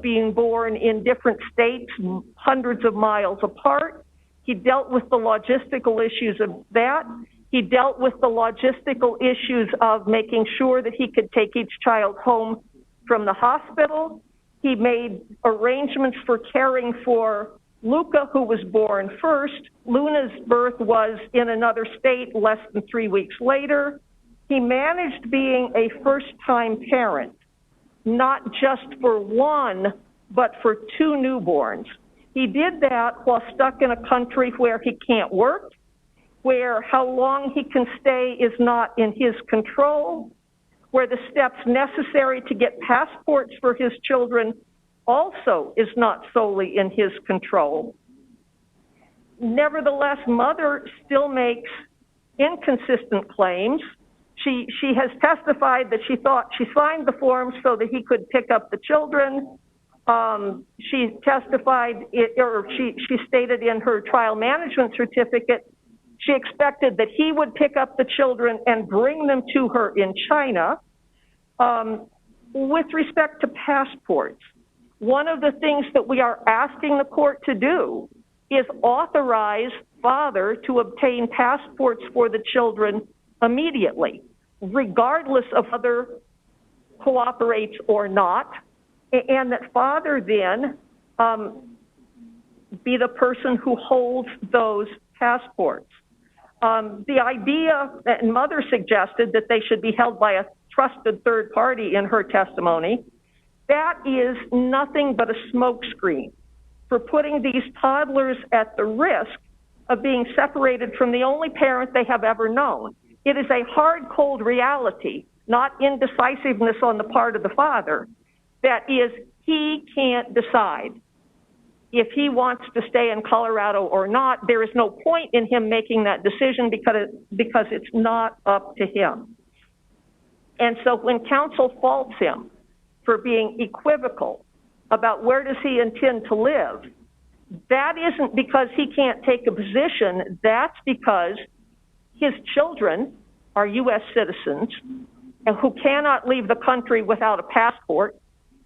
being born in different states, hundreds of miles apart. He dealt with the logistical issues of that. He dealt with the logistical issues of making sure that he could take each child home from the hospital. He made arrangements for caring for Luca, who was born first. Luna's birth was in another state less than 3 weeks later. He managed being a first-time parent, not just for one, but for 2 newborns. He did that while stuck in a country where he can't work, where how long he can stay is not in his control, where the steps necessary to get passports for his children also is not solely in his control. Nevertheless, mother still makes inconsistent claims. She has testified that she thought she signed the forms so that he could pick up the children. She testified, she stated in her trial management certificate, she expected that he would pick up the children and bring them to her in China. With respect to passports, one of the things that we are asking the court to do is authorize father to obtain passports for the children immediately, regardless of whether cooperates or not, and that father then be the person who holds those passports. The idea, and mother suggested that they should be held by a trusted third party in her testimony, that is nothing but a smokescreen for putting these toddlers at the risk of being separated from the only parent they have ever known. It is a hard, cold reality, not indecisiveness on the part of the father, that is, he can't decide if he wants to stay in Colorado or not. There is no point in him making that decision because it's not up to him. And so when counsel faults him for being equivocal about where does he intend to live, that isn't because he can't take a position. That's because his children are U.S. citizens and who cannot leave the country without a passport.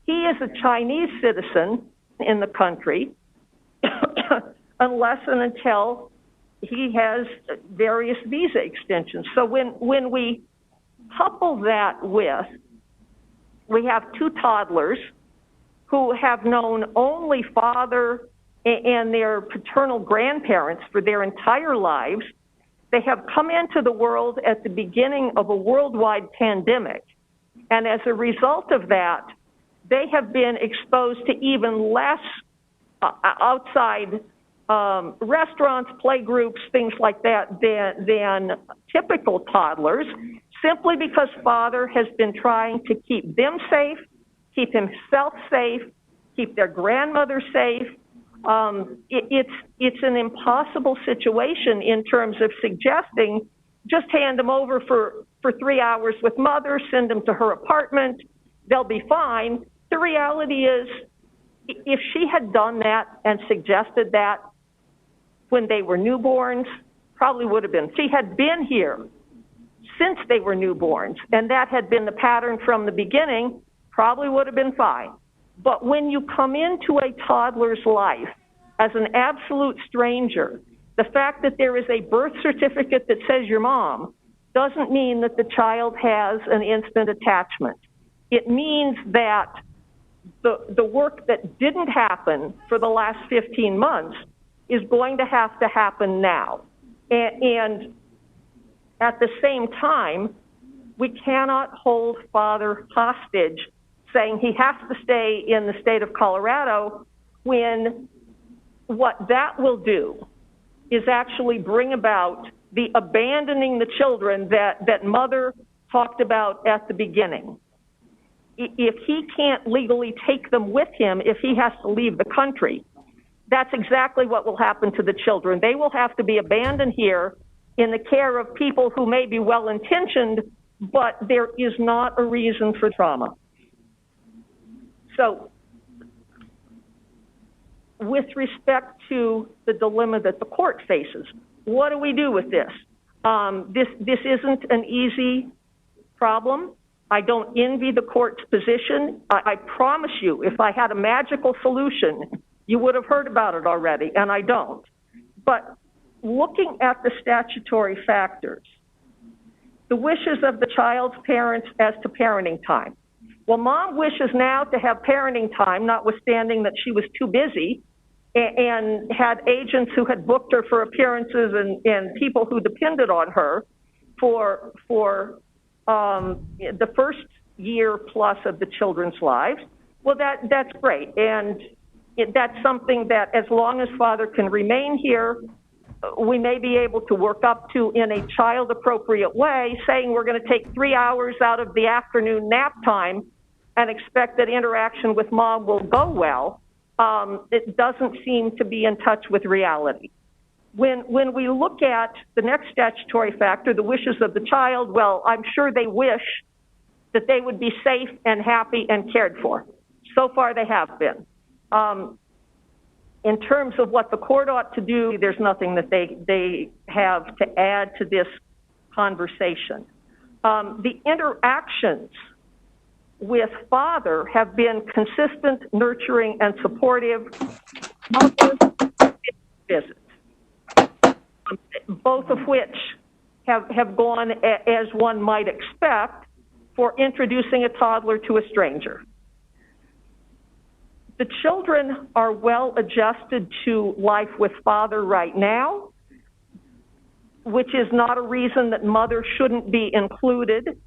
He is a Chinese citizen in the country unless and until he has various visa extensions. So when we couple that with, we have 2 toddlers who have known only father and their paternal grandparents for their entire lives. They have come into the world at the beginning of a worldwide pandemic. And as a result of that, they have been exposed to even less outside restaurants, playgroups, things like that than typical toddlers, simply because father has been trying to keep them safe, keep himself safe, keep their grandmother safe. It's an impossible situation in terms of suggesting just hand them over for 3 hours with mother, send them to her apartment, they'll be fine. The reality is, if she had done that and suggested that when they were newborns, probably would have been. She had been here since they were newborns, and that had been the pattern from the beginning, probably would have been fine. But when you come into a toddler's life as an absolute stranger, the fact that there is a birth certificate that says your mom doesn't mean that the child has an instant attachment. It means that the work that didn't happen for the last 15 months is going to have to happen now. And at the same time, we cannot hold father hostage saying he has to stay in the state of Colorado when what that will do is actually bring about the abandoning the children that mother talked about at the beginning. If he can't legally take them with him, if he has to leave the country, that's exactly what will happen to the children. They will have to be abandoned here in the care of people who may be well-intentioned, but there is not a reason for trauma. So, with respect to the dilemma that the court faces, what do we do with this? This isn't an easy problem. I don't envy the court's position. I promise you, if I had a magical solution, you would have heard about it already, and I don't. But looking at the statutory factors, the wishes of the child's parents as to parenting time. Well, mom wishes now to have parenting time, notwithstanding that she was too busy and had agents who had booked her for appearances and people who depended on her for the first year plus of the children's lives. Well, that's great. And that's something that as long as father can remain here, we may be able to work up to in a child-appropriate way, saying we're going to take 3 hours out of the afternoon nap time and expect that interaction with mom will go well. It doesn't seem to be in touch with reality. When we look at the next statutory factor, the wishes of the child, well, I'm sure they wish that they would be safe and happy and cared for. So far, they have been. In terms of what the court ought to do, there's nothing that they have to add to this conversation. The interactions with father have been consistent, nurturing, and supportive of visits, both of which have gone as one might expect for introducing a toddler to a stranger. The children are well adjusted to life with father right now, which is not a reason that mother shouldn't be included.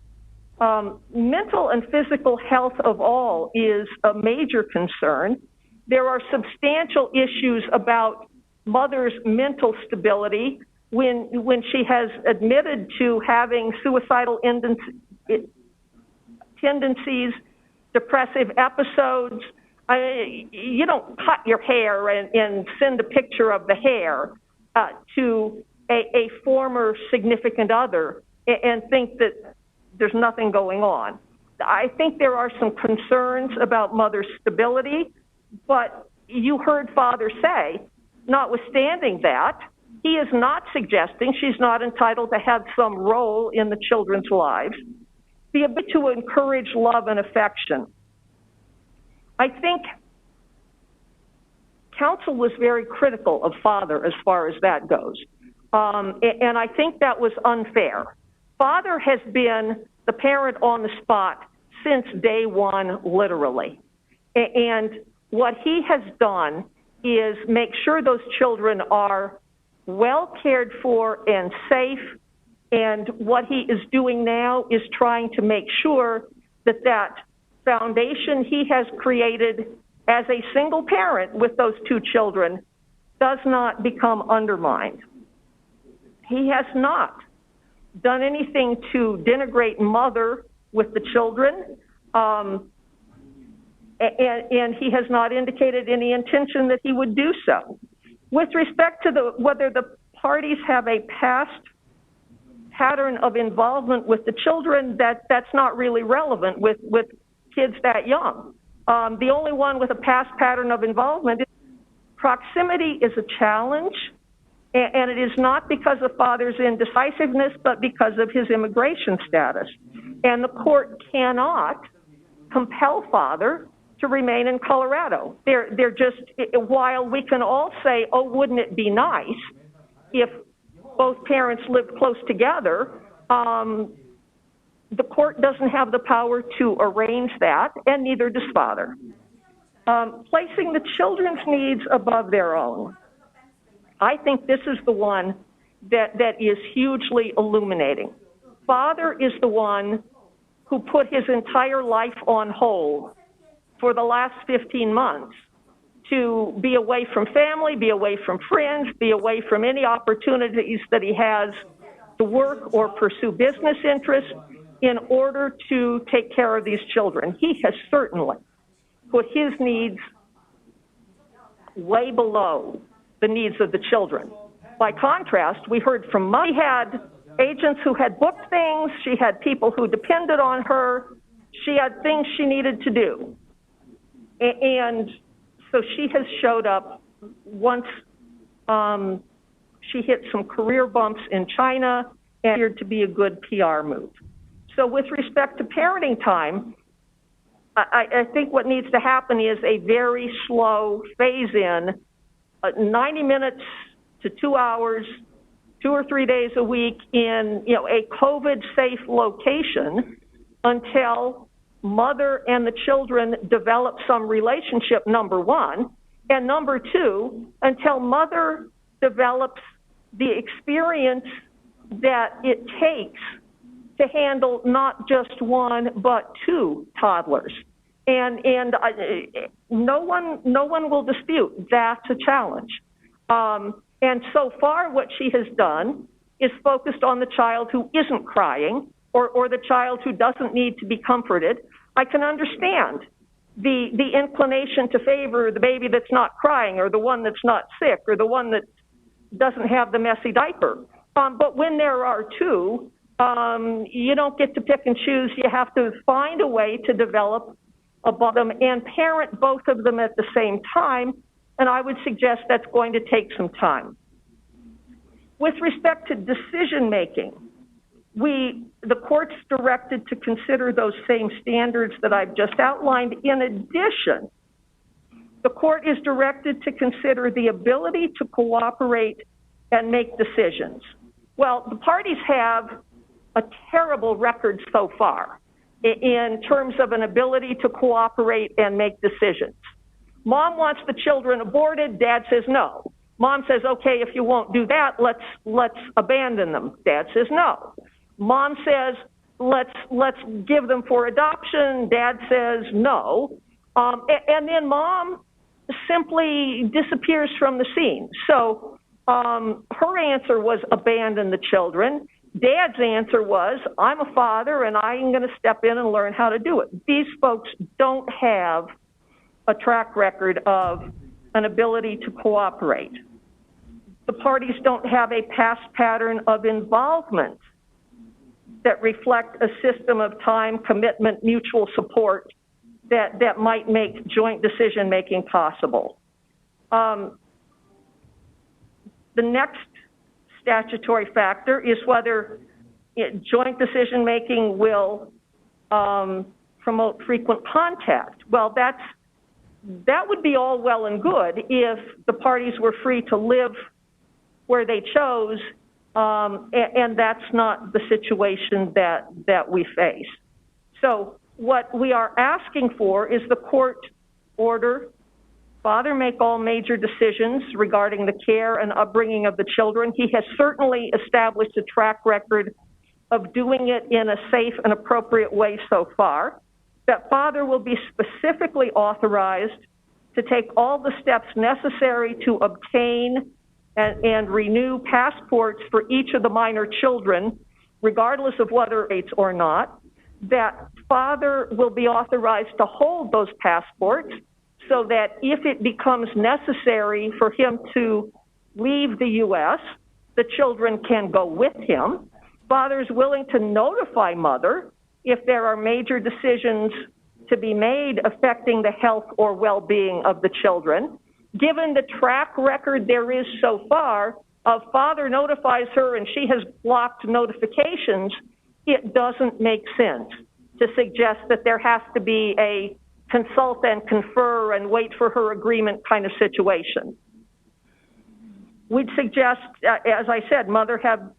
Mental and physical health of all is a major concern. There are substantial issues about mother's mental stability when she has admitted to having suicidal tendencies, depressive episodes. You don't cut your hair and send a picture of the hair to a former significant other and think that there's nothing going on. I think there are some concerns about mother's stability, but you heard father say, notwithstanding that, he is not suggesting she's not entitled to have some role in the children's lives, be able to encourage love and affection. I think counsel was very critical of father as far as that goes. And I think that was unfair. Father has been the parent on the spot since day one, literally. And what he has done is make sure those children are well cared for and safe. And what he is doing now is trying to make sure that that foundation he has created as a single parent with those two children does not become undermined. He has not done anything to denigrate mother with the children, and he has not indicated any intention that he would do so. With respect to whether the parties have a past pattern of involvement with the children, that's not really relevant with kids that young. The only one with a past pattern of involvement is proximity is a challenge, and it is not because of father's indecisiveness, but because of his immigration status. And the court cannot compel father to remain in Colorado. They're just, while we can all say, oh, wouldn't it be nice if both parents lived close together, the court doesn't have the power to arrange that, and neither does father. Placing the children's needs above their own. I think this is the one that is hugely illuminating. Father is the one who put his entire life on hold for the last 15 months to be away from family, be away from friends, be away from any opportunities that he has to work or pursue business interests in order to take care of these children. He has certainly put his needs way below the needs of the children. By contrast, we heard from Mom, she had agents who had booked things, she had people who depended on her, she had things she needed to do. And so she has showed up once she hit some career bumps in China and appeared to be a good PR move. So with respect to parenting time, I think what needs to happen is a very slow phase-in, 90 minutes to 2 hours, 2 or 3 days a week in, a COVID-safe location until mother and the children develop some relationship, number one, and number two, until mother develops the experience that it takes to handle not just one but two toddlers. And no one will dispute that's a challenge. And so far what she has done is focused on the child who isn't crying or the child who doesn't need to be comforted. I can understand the inclination to favor the baby that's not crying or the one that's not sick or the one that doesn't have the messy diaper. But when there are two, you don't get to pick and choose. You have to find a way to develop them and parent both of them at the same time, and I would suggest that's going to take some time. With respect to decision making, the court's directed to consider those same standards that I've just outlined. In addition, the court is directed to consider the ability to cooperate and make decisions. Well, the parties have a terrible record so far in terms of an ability to cooperate and make decisions. Mom wants the children aborted, Dad says no. Mom says, okay, if you won't do that, let's abandon them. Dad says no. Mom says, let's give them for adoption. Dad says no. And then mom simply disappears from the scene. So her answer was abandon the children. Dad's answer was, I'm a father and I'm going to step in and learn how to do it. These folks don't have a track record of an ability to cooperate. The parties don't have a past pattern of involvement that reflect a system of time, commitment, mutual support that might make joint decision-making possible. The next statutory factor is whether joint decision-making will promote frequent contact. Well, that would be all well and good if the parties were free to live where they chose, and that's not the situation that we face. So what we are asking for is the court order father make all major decisions regarding the care and upbringing of the children. He has certainly established a track record of doing it in a safe and appropriate way so far. That father will be specifically authorized to take all the steps necessary to obtain and renew passports for each of the minor children, regardless of whether it's or not. That father will be authorized to hold those passports so that if it becomes necessary for him to leave the U.S., the children can go with him. Father is willing to notify mother if there are major decisions to be made affecting the health or well-being of the children. Given the track record there is so far of father notifies her and she has blocked notifications, it doesn't make sense to suggest that there has to be a consult and confer and wait for her agreement kind of situation. We'd suggest, as I said, mother have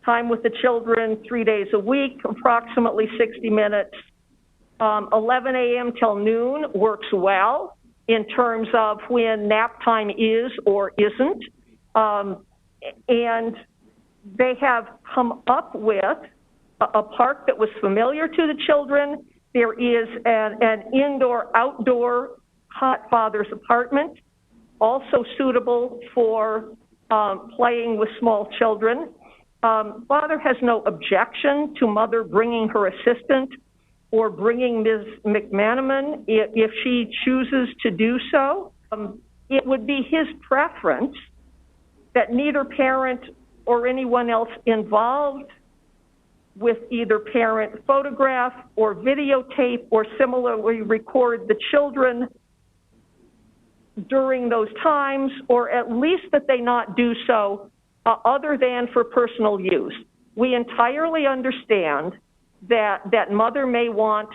time with the children 3 days a week, approximately 60 minutes. 11 a.m. till noon works well in terms of when nap time is or isn't. And they have come up with a park that was familiar to the children. There is an indoor-outdoor hot father's apartment, also suitable for playing with small children. Father has no objection to mother bringing her assistant or bringing Ms. McManaman if she chooses to do so. It would be his preference that neither parent or anyone else involved with either parent photograph or videotape or similarly record the children during those times, or at least that they not do so other than for personal use. We entirely understand that mother may want